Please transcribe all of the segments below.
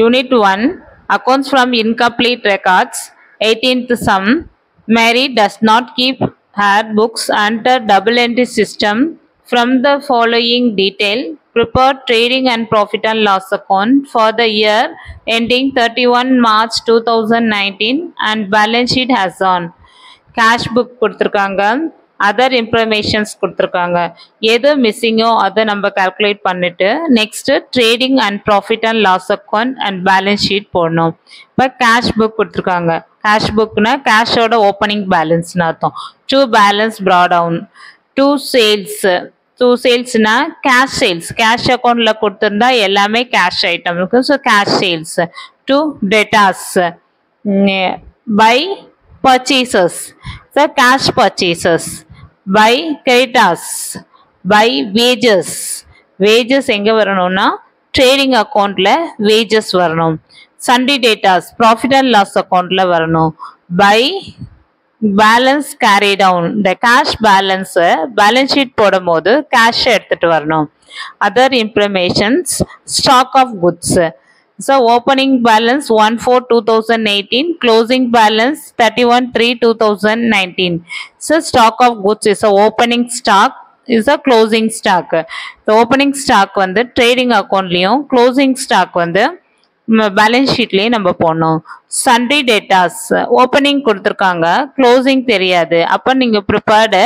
Unit 1 Accounts from Incomplete Records 18th sum. Mary does not keep her books under double entry system. From the following detail, prepare trading and profit and loss account for the year ending 31 March 2019 and balance sheet has on. Cash book கொடுத்துருக்காங்க, other informations கொடுத்துருக்காங்க. எது மிஸ்ஸிங்கோ அதை நம்ம calculate பண்ணிட்டு next trading and profit and loss account and balance sheet போடணும். இப்போ cash book கொடுத்துருக்காங்க. கேஷ் புக்னா கேஷோட ஓப்பனிங் பேலன்ஸ்னு அர்த்தம். To balance brought down, to சேல்ஸ்னா கேஷ் சேல்ஸ், கேஷ் அக்கௌண்ட்ல கொடுத்துருந்தா எல்லாமே கேஷ் ஐட்டம் இருக்கு. So cash sales. To debtors by purchases, so cash purchases. By creditors, by wages, wages எங்க வரணும்னா trading accountல wages வரணும். Sundry debtors profit and loss accountல வரணும். By balance carry down, the cash balance balance sheet போடும்போது cash எடுத்துட்டு வரணும். Other informations, stock of goods. So opening balance 1/4/2018, closing balance 31/3/2019. So stock of goods is a opening stock, is a closing stock. The opening stock வந்து trading accountலயும் closing stock வந்து balance ஷீட்லயே நம்ம போடணும். Sundry debtors opening கொடுத்துருக்காங்க, closing தெரியாது. அப்போ நீங்க prepared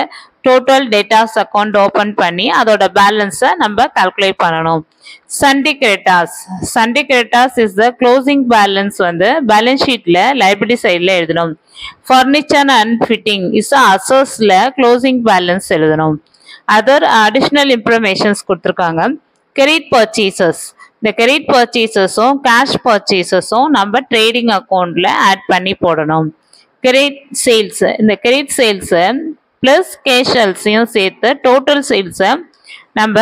total debtors account open பண்ணி அதோட பேலன்ஸை நம்ம கால்குலேட் பண்ணணும். Sundry creditors is the closing balance வந்து பேலன்ஸ் ஷீட்ல லைபிலிட்டி சைட்ல எழுதணும். ஃபர்னிச்சர் அண்ட் ஃபிட்டிங் இஸ் அசோஸ்ல க்ளோசிங் பேலன்ஸ் எழுதணும். அதர் அடிஷ்னல் இன்ஃபர்மேஷன்ஸ் கொடுத்துருக்காங்க. கிரெடிட் பர்ச்சேசஸ், இந்த கிரெடிட் பர்ச்சேசஸும் கேஷ் பர்ச்சேசஸும் நம்ம ட்ரேடிங் அக்கௌண்ட்ல ஆட் பண்ணி போடணும். கிரெடிட் சேல்ஸ், இந்த கிரெடிட் சேல்ஸ் பிளஸ் கேஷல்ஸையும் சேர்த்து டோட்டல் சேல்ஸை நம்ம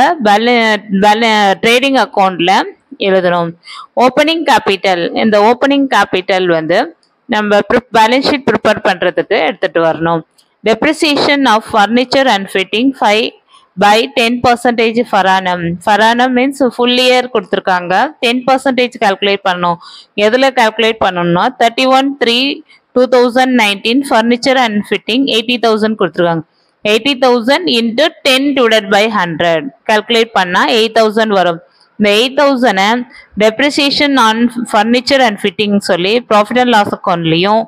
ட்ரேடிங் அக்கௌண்ட்ல எழுதணும். ஓப்பனிங் கேபிட்டல், இந்த ஓப்பனிங் கேபிட்டல் வந்து நம்ம பேலன்ஸ் ஷீட் ப்ரிப்பேர் பண்றதுக்கு எடுத்துட்டு வரணும். Depreciation of furniture and fitting 5/10% per annum. Per annum means full year கொடுத்துருக்காங்க. 10% கால்குலேட் பண்ணணும். எதில் கால்குலேட் பண்ணணும்னா 31/3/2019 ஃபர்னிச்சர் அண்ட் ஃபிட்டிங் 80,000 கொடுத்துருக்காங்க. 80,000 into 10 divided by 100 கால்குலேட் பண்ணால் 8,000 வரும். இந்த 8,000 depreciation on furniture and fitting சொல்லி ப்ராஃபிட் அண்ட் லாஸ் அக்கௌண்ட்லையும்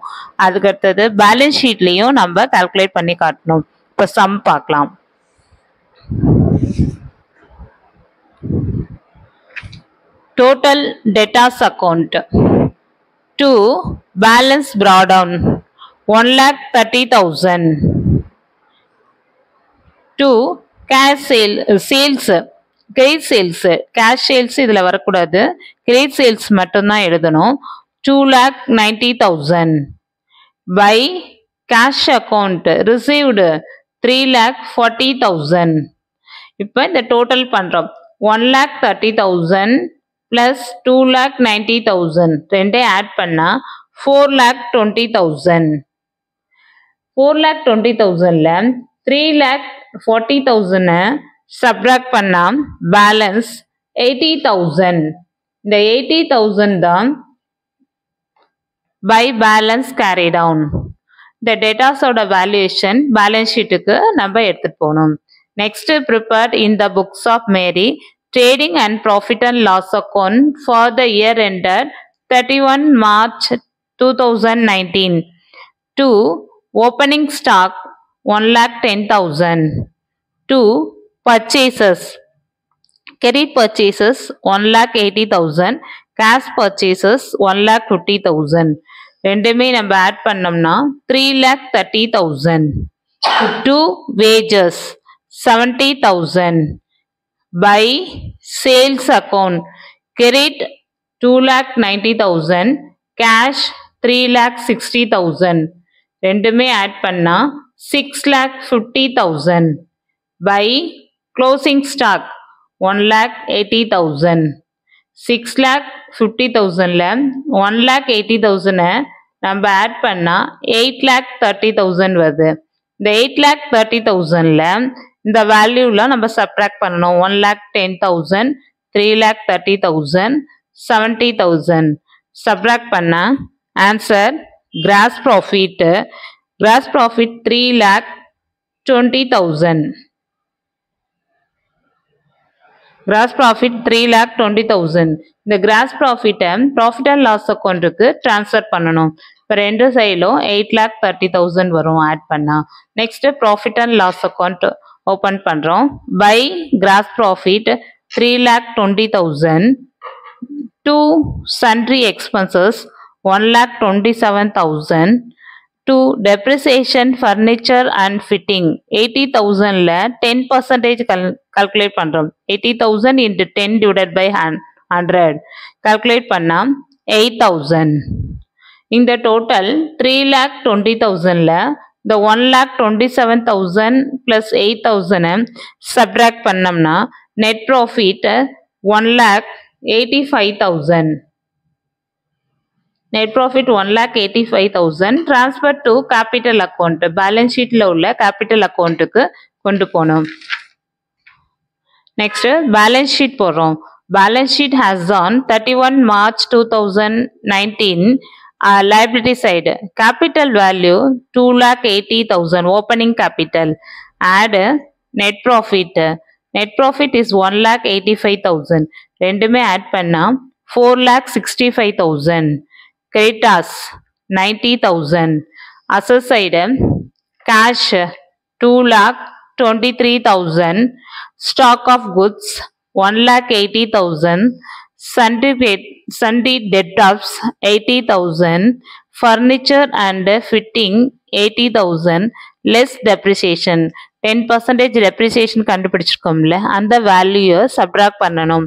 அதுக்கடுத்தது பேலன்ஸ் ஷீட்லையும் நம்ம கால்குலேட் பண்ணி காட்டணும். இப்போ சம் பார்க்கலாம். Total debtors account 2 balance brought down 1,30,000. 2 cash sales credit sales, cash sales இதுல வரக்கூடாது, credit sales மட்டும்தான் எழுதணும். 2,90,000 by cash account received 3,40,000. இப்போ இந்த டோட்டல் பண்றோம். 1,30,000 பிளஸ் 2,90,000 ரெண்டே ஆட் பண்ணா 4,20,000. 4,20,000ல 3,40,000 சப்ராக்ட் பண்ணா பேலன்ஸ் 80,000. இந்த 80,000 தான் பை பேலன்ஸ் கேரி டவுன். இந்த டேட்டாஸோட வேல்யூஷன் பேலன்ஸ் ஷீட்டுக்கு நம்ம எடுத்துட்டு போகணும். Next, prepared in the books of Mary, trading and profit and loss account for the year ended 31 March 2019. 2. Opening stock 1,10,000. 2. Purchases. Credit purchases 1,80,000. Cash purchases 1,50,000. ரெண்டுமே நம்ம add பண்ணோம்னா 3,30,000. 2. Wages 70,000 by sales account credit 2,90,000, cash 3,60,000. ரெண்டுமே add பண்ணா 6,50,000 by closing stock 1,80,000. 6,50,000ல 1,80,000 நம்ம add பண்ணா 8,30,000 வருது. இந்த 8,30,000ல இந்த வேல்யூல நம்ம சப்ட்ராக்ட் பண்ணணும். 1,10,000, 3,30,000, 70,000. Subtract பண்ணா answer gross profit 3,20,000. Gross profit 3,20,000. இந்த gross profit profit and loss அக்கௌண்ட்டுக்கு transfer பண்ணணும். இப்போ ரெண்டு சைடிலும் 8,30,000 வரும் ஆட் பண்ணா. Next profit and loss account open பண்றோம். by gross profit 3,20,000 to sundry expenses 1,27,000 to depreciation furniture and fitting 80,000 ல 10% calculate பண்றோம். 80,000 into 10 divided by 100 calculate பண்ணா 8,000. இந்த total 3,20,000 ல the 1,27,000 plus 8,000 subtract பண்ணோம்னா net profit 1,85,000. net profit 1,85,000 transfer to capital account balance sheet ல உள்ள capital account க்கு கொண்டு போணும். next balance sheet போறோம். balance sheet has on 31 March 2019 liability side capital value 2,80,000 opening capital add net profit is 1,85,000 ரெண்டுமே add பண்ணா 4,65,000. creditors 90,000. asset side cash 2,23,000. stock of goods 1,80,000. sundry debtors 80,000. furniture and fitting 80,000 less depreciation 10% depreciation கண்டுபிடிச்சிருக்கோம்ல அந்த value subtract பண்ணணும்.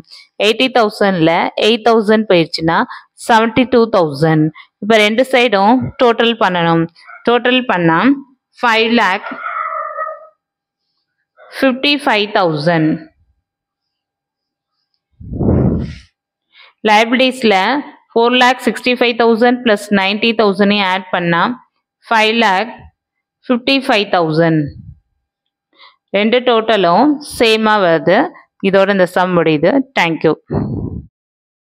80,000 ல 8,000 போயிடுச்சுன்னா 72,000. இப்போ ரெண்டு சைடும் total பண்ணணும். டோட்டல் பண்ணா 5,55,000. liabilitiesல 4,65,000 plus 90,000 ஆட் பண்ணா 5,55,000. ரெண்டு டோட்டலும் சேமா வருது. இதோட இந்த சம் முடியுது. தேங்க்யூ.